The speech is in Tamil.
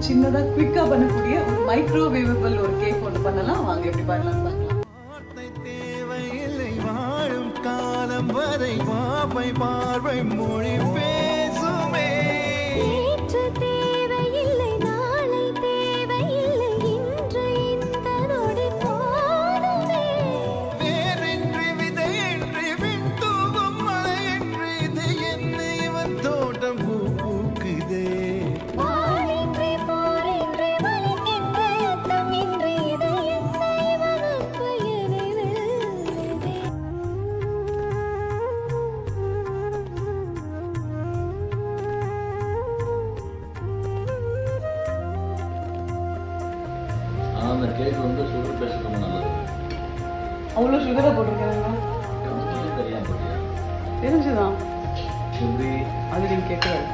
சின்னதா குவிக்கா பண்ணக்கூடிய ஒரு மைக்ரோவேவபிள் ஒரு கேக் ஒன்று பண்ணலாம். வாங்க எப்படி பண்ணலாம்னு பார்க்கலாம். வாழும் காலம் வரை பாவை பார்வை மொழி பேசுமே. அந்த கேக் வந்து சுகர் பேஷண்ட் ரொம்ப நல்லது. அவ்வளோ சுகரை போட்டிருக்காங்க. தெரியாம போட்டியா? தெரிஞ்சுதான். எப்படி அது நீங்க கேட்கக்கூடாது.